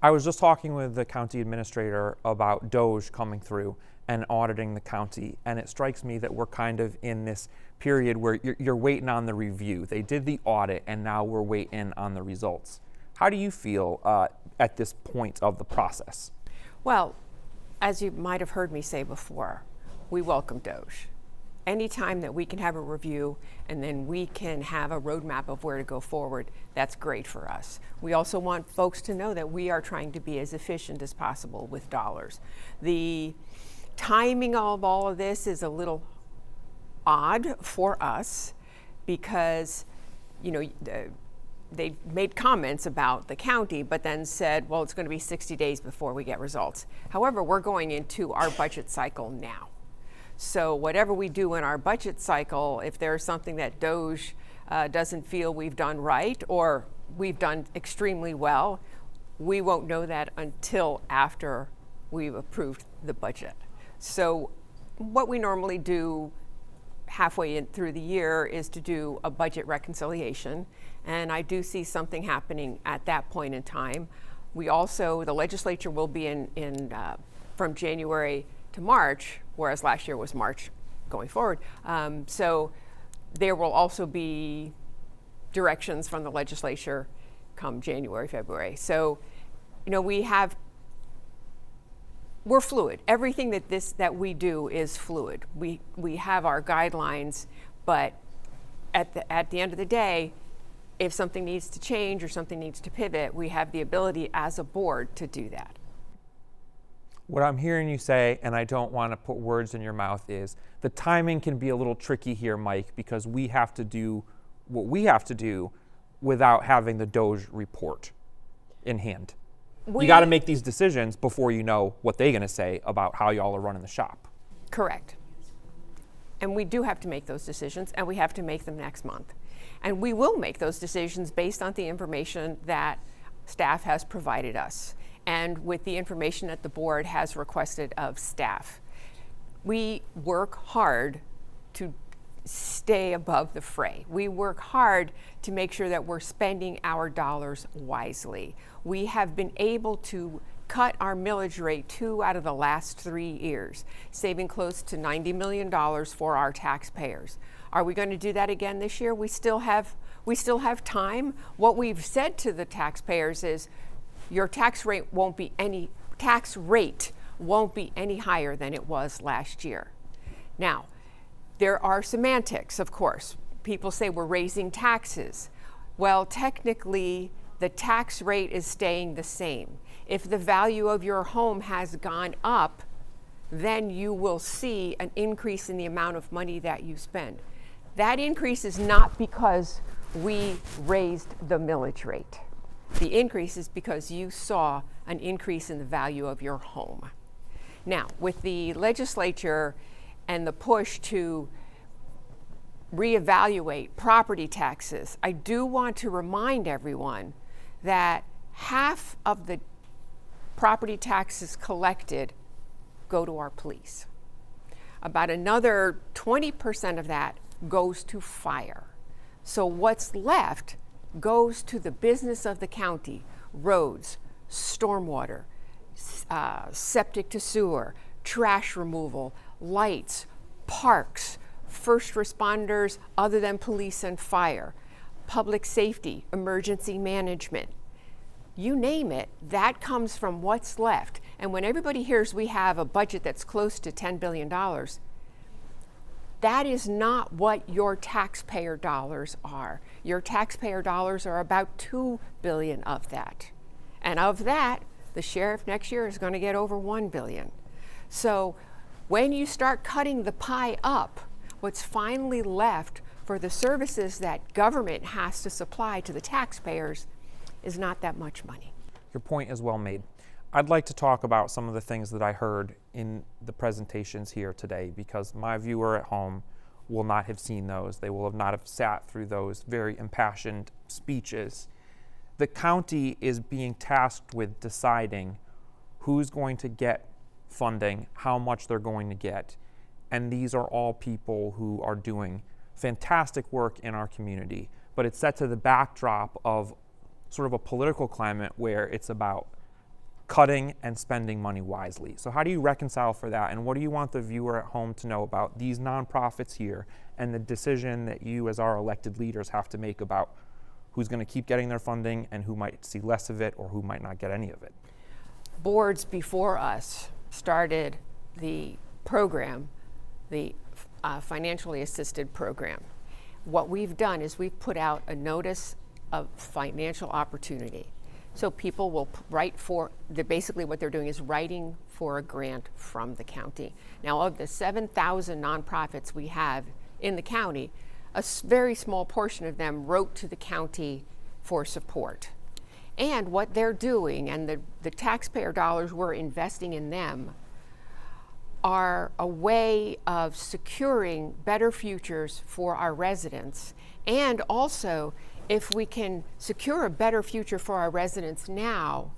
I was just talking with the county administrator about DOGE coming through and auditing the county, and it strikes me that we're kind of in this period where you're waiting on the review. They did the audit, and now we're waiting on the results. How do you feel at this point of the process? Well, as you might have heard me say before, we welcome DOGE. Anytime that we can have a review and then we can have a roadmap of where to go forward, that's great for us. We also want folks to know that we are trying to be as efficient as possible with dollars. The timing of all of this is a little odd for us because, you know, they made comments about the county, but then said, well, it's going to be 60 days before we get results. However, we're going into our budget cycle now. So whatever we do in our budget cycle, if there's something that DOGE doesn't feel we've done right or we've done extremely well, we won't know that until after we've approved the budget. So what we normally do halfway in through the year is to do a budget reconciliation, and I do see something happening at that point in time. We also, the legislature will be in from January to March, whereas last year was March going forward. So there will also be directions from the legislature come January, February. So, you know, we're fluid. Everything that we do is fluid. We have our guidelines, but at the end of the day, if something needs to change or something needs to pivot, we have the ability as a board to do that. What I'm hearing you say, and I don't want to put words in your mouth, is the timing can be a little tricky here, Mike, because we have to do what we have to do without having the DOGE report in hand. You got to make these decisions before you know what they're going to say about how y'all are running the shop. Correct. And we do have to make those decisions, and we have to make them next month. And we will make those decisions based on the information that staff has provided us and with the information that the board has requested of staff. We work hard to stay above the fray. We work hard to make sure that we're spending our dollars wisely. We have been able to cut our millage rate 2 out of the last 3 years, saving close to $90 million for our taxpayers. Are we going to do that again this year? We still have time. What we've said to the taxpayers is your tax rate won't be any higher than it was last year. Now, there are semantics, of course. People say we're raising taxes. Well, technically, the tax rate is staying the same. If the value of your home has gone up, then you will see an increase in the amount of money that you spend. That increase is not because we raised the millage rate. The increase is because you saw an increase in the value of your home. Now, with the legislature and the push to reevaluate property taxes, I do want to remind everyone that half of the property taxes collected go to our police. About another 20% of that goes to fire. So what's left goes to the business of the county: roads, stormwater, septic to sewer, trash removal, lights, parks, first responders other than police and fire, public safety, emergency management. You name it, that comes from what's left. And when everybody hears we have a budget that's close to $10 billion, that is not what your taxpayer dollars are. Your taxpayer dollars are about $2 billion of that. And of that, the sheriff next year is going to get over $1 billion. So when you start cutting the pie up, what's finally left for the services that government has to supply to the taxpayers is not that much money. Your point is well made. I'd like to talk about some of the things that I heard in the presentations here today, because my viewer at home will not have seen those. They will not have sat through those very impassioned speeches. The county is being tasked with deciding who's going to get funding, how much they're going to get, and these are all people who are doing fantastic work in our community. But it's set to the backdrop of sort of a political climate where it's about cutting and spending money wisely. So how do you reconcile for that, and what do you want the viewer at home to know about these nonprofits here and the decision that you as our elected leaders have to make about who's going to keep getting their funding and who might see less of it or who might not get any of it? Boards before us started the program, the financially assisted program. What we've done is we've put out a notice of financial opportunity. So people will write for, basically what they're doing is writing for a grant from the county. Now, of the 7,000 nonprofits we have in the county, a very small portion of them wrote to the county for support. And what they're doing, and the taxpayer dollars we're investing in them, are a way of securing better futures for our residents. And also, if we can secure a better future for our residents now,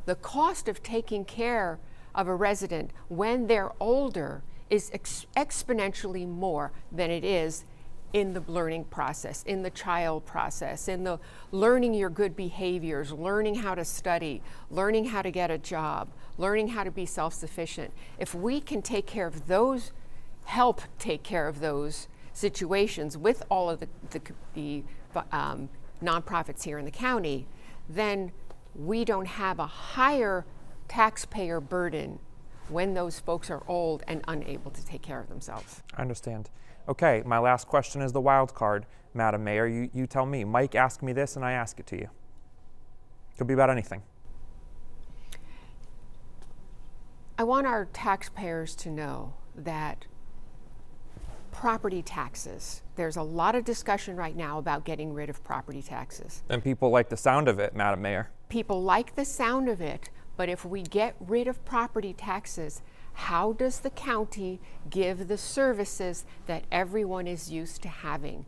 the cost of taking care of a resident when they're older is exponentially more than it is in the learning process, in the child process, in the learning your good behaviors, learning how to study, learning how to get a job, learning how to be self-sufficient. If we can take care of those, help take care of those situations with all of the nonprofits here in the county, then we don't have a higher taxpayer burden when those folks are old and unable to take care of themselves. I understand. Okay, my last question is the wild card, Madam Mayor. You tell me. Mike asked me this and I ask it to you. Could be about anything. I want our taxpayers to know that property taxes, there's a lot of discussion right now about getting rid of property taxes. And people like the sound of it, Madam Mayor. People like the sound of it, but if we get rid of property taxes, how does the county give the services that everyone is used to having?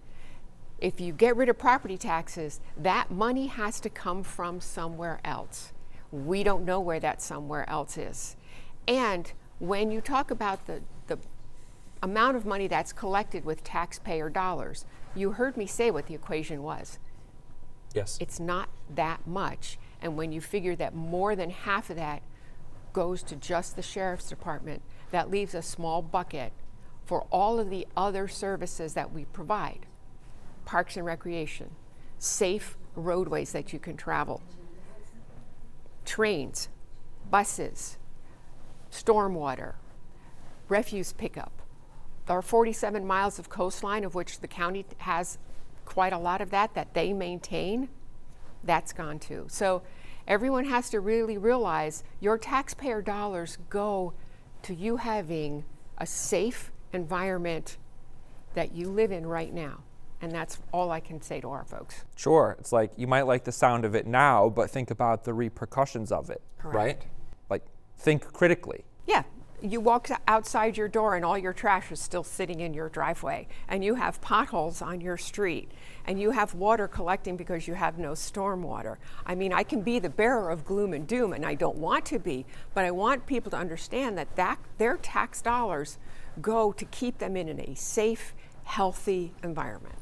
If you get rid of property taxes, that money has to come from somewhere else. We don't know where that somewhere else is. And when you talk about the amount of money that's collected with taxpayer dollars, you heard me say what the equation was. Yes. It's not that much. And when you figure that more than half of that goes to just the sheriff's department, that leaves a small bucket for all of the other services that we provide. Parks and recreation, safe roadways that you can travel, trains, buses, stormwater, refuse pickup. There are 47 miles of coastline, of which the county has quite a lot of that they maintain. That's gone too. So everyone has to really realize your taxpayer dollars go to you having a safe environment that you live in right now. And that's all I can say to our folks. Sure. It's like you might like the sound of it now, but think about the repercussions of it. Correct. Right? Like, think critically. Yeah. You walk outside your door and all your trash is still sitting in your driveway, and you have potholes on your street, and you have water collecting because you have no storm water. I mean, I can be the bearer of gloom and doom, and I don't want to be, but I want people to understand that their tax dollars go to keep them in a safe, healthy environment.